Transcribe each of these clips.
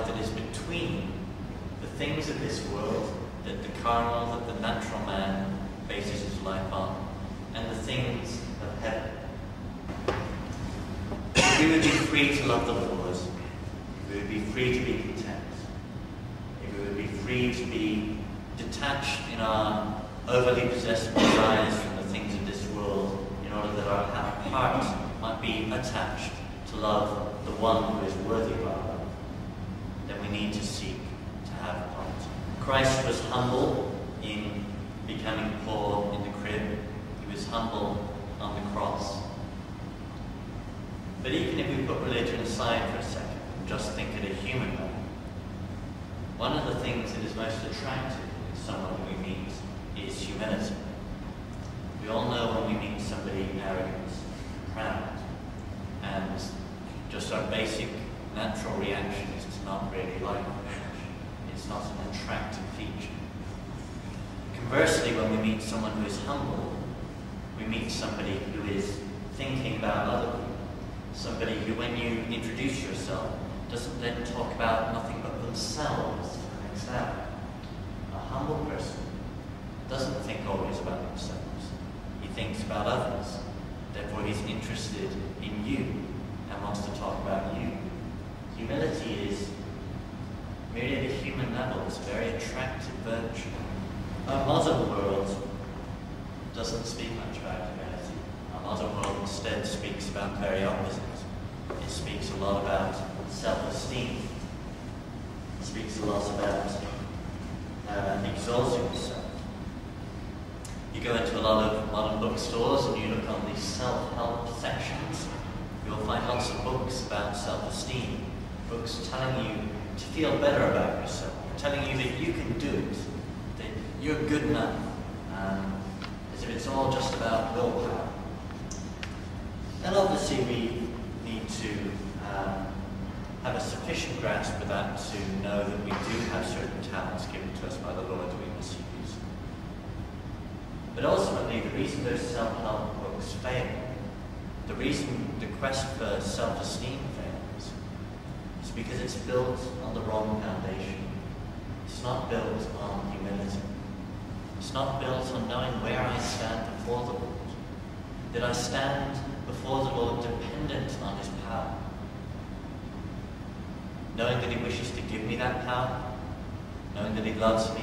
that is between the things of this world, that the carnal, that the natural man bases his life on, and the things of heaven. If we would be free to love the Lord, if we would be free to be content, if we would be free to be detached in our overly possessive desires from the things of this world, in order that our heart might be attached to love the one who is worthy of our love, then we need to seek to have heart. Christ was humble in becoming poor in the crib. He was humble on the cross. But even if we put religion aside for a second and just think at a human level, one of the things that is most attractive in someone we meet is humility. We all know when we meet somebody arrogant, proud, and just our basic natural reaction is to not really like them. It's not an attractive feature. Conversely, when we meet someone who is humble, we meet somebody who is thinking about other people. Somebody who, when you introduce yourself, doesn't then talk about nothing but themselves. A humble person doesn't think always about themselves. He thinks about others. Therefore, he's interested in you and wants to talk about you. Humility is merely at a human level. It's a very attractive virtue. Our modern world doesn't speak much about humility. Our modern world instead speaks about the very opposite. It speaks a lot about self-esteem. It speaks a lot about exalting yourself. You go into a lot of modern bookstores and you look on these self-help sections, you'll find lots of books about self-esteem, books telling you to feel better about yourself, telling you that you can do it, that you're good enough, as if it's all just about willpower. And obviously we need to have a sufficient grasp of that to know that we do have certain talents given to us by the Lord that we must use. But ultimately, the reason those self-help books fail, the reason the quest for self-esteem fails, is because it's built on the wrong foundation. It's not built on humility. It's not built on knowing where I stand before the Lord. That I stand before the Lord dependent on His power. Knowing that He wishes to give me that power, knowing that He loves me,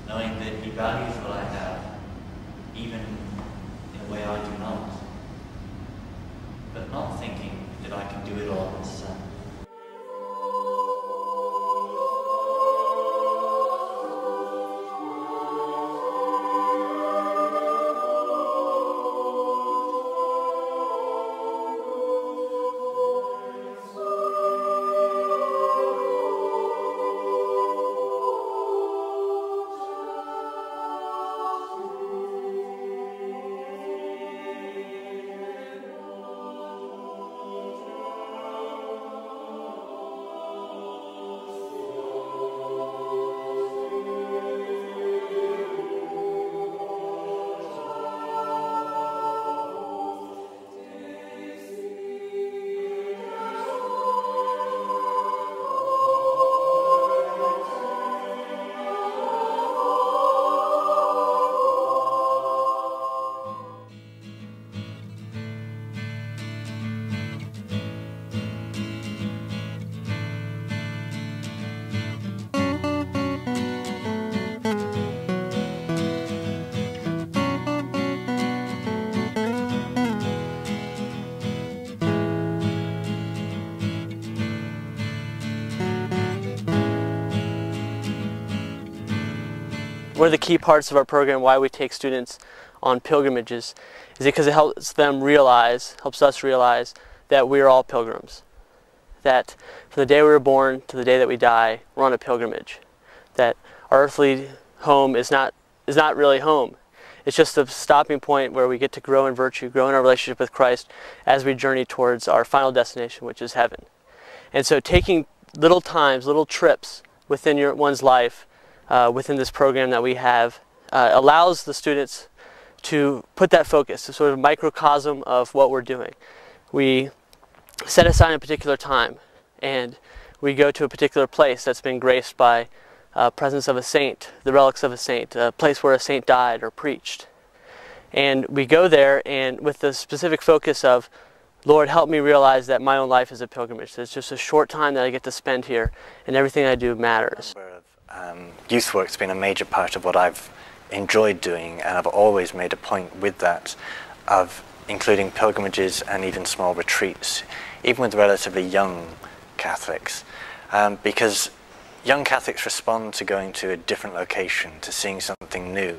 knowing that He values what I have, even in a way I do not, but not thinking that I can do it all myself. One of the key parts of our program, why we take students on pilgrimages, is because it helps them realize, helps us realize that we are all pilgrims. That from the day we were born to the day that we die, we're on a pilgrimage. That our earthly home is not really home. It's just a stopping point where we get to grow in virtue, grow in our relationship with Christ as we journey towards our final destination, which is heaven. And so taking little times, little trips within one's life, within this program that we have, allows the students to put that focus, a sort of microcosm of what we're doing. We set aside a particular time and we go to a particular place that's been graced by presence of a saint, the relics of a saint, a place where a saint died or preached. And we go there and with the specific focus of, Lord, help me realize that my own life is a pilgrimage. It's just a short time that I get to spend here, and everything I do matters. Youth work's been a major part of what I've enjoyed doing, and I've always made a point with that of including pilgrimages and even small retreats, even with relatively young Catholics, because young Catholics respond to going to a different location, to seeing something new,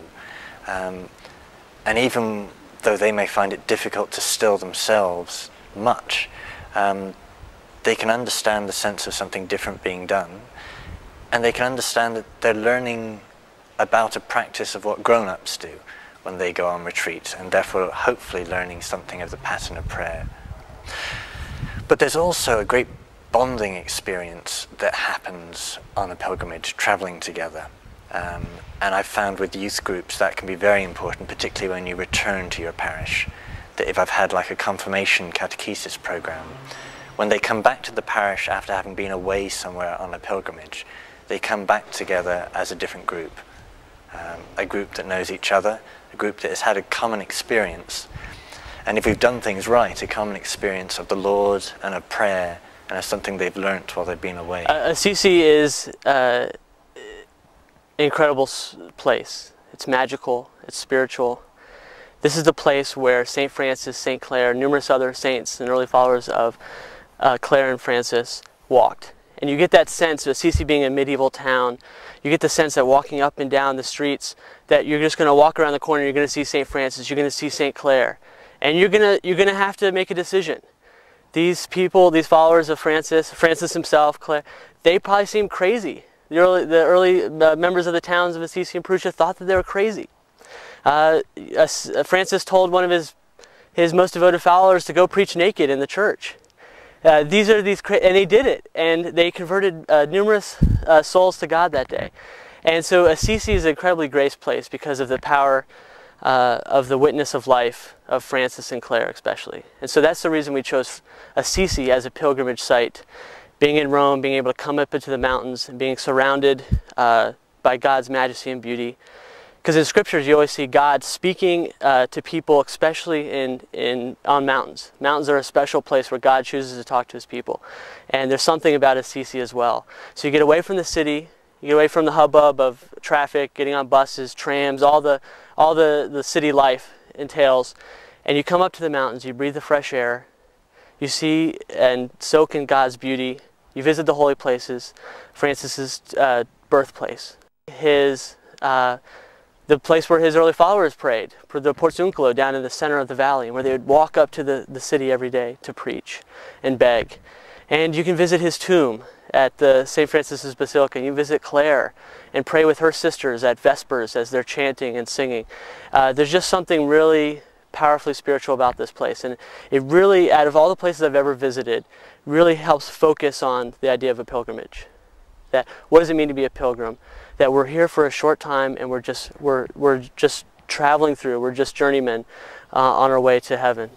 and even though they may find it difficult to still themselves much, they can understand the sense of something different being done, and they can understand that they're learning about a practice of what grown-ups do when they go on retreat, and therefore hopefully learning something of the pattern of prayer. But there's also a great bonding experience that happens on a pilgrimage, traveling together. And I've found with youth groups that can be very important, particularly when you return to your parish. That if I've had like a confirmation catechesis program, when they come back to the parish after having been away somewhere on a pilgrimage, they come back together as a different group. A group that knows each other, a group that has had a common experience. And if we've done things right, a common experience of the Lord and of prayer, and of something they've learnt while they've been away. Assisi is an incredible place. It's magical, it's spiritual. This is the place where St. Francis, St. Clare, numerous other saints and early followers of Clare and Francis walked. And you get that sense of Assisi being a medieval town. You get the sense that walking up and down the streets, that you're just going to walk around the corner, you're going to see St. Francis, you're going to see St. Clare. And you're going to have to make a decision. These people, these followers of Francis himself, Clare, they probably seemed crazy. The early members of the towns of Assisi and Perugia thought that they were crazy. Francis told one of his most devoted followers to go preach naked in the church. And they did it, and they converted numerous souls to God that day. And so Assisi is an incredibly graced place because of the power of the witness of life of Francis and Clare especially. And so that's the reason we chose Assisi as a pilgrimage site. Being in Rome, being able to come up into the mountains, and being surrounded by God's majesty and beauty. Because in scriptures you always see God speaking to people, especially on mountains. Mountains are a special place where God chooses to talk to his people. And there's something about Assisi as well. So you get away from the city, you get away from the hubbub of traffic, getting on buses, trams, all the city life entails, and you come up to the mountains, you breathe the fresh air, you see and soak in God's beauty, you visit the holy places, Francis's birthplace, the place where his early followers prayed, for the Porciuncolo down in the center of the valley, where they would walk up to the city every day to preach and beg. And you can visit his tomb at the St. Francis's Basilica. You visit Clare and pray with her sisters at Vespers as they're chanting and singing. There's just something really powerfully spiritual about this place. And it really, out of all the places I've ever visited, really helps focus on the idea of a pilgrimage. That what does it mean to be a pilgrim? That we're here for a short time and we're just traveling through, we're just journeymen on our way to heaven.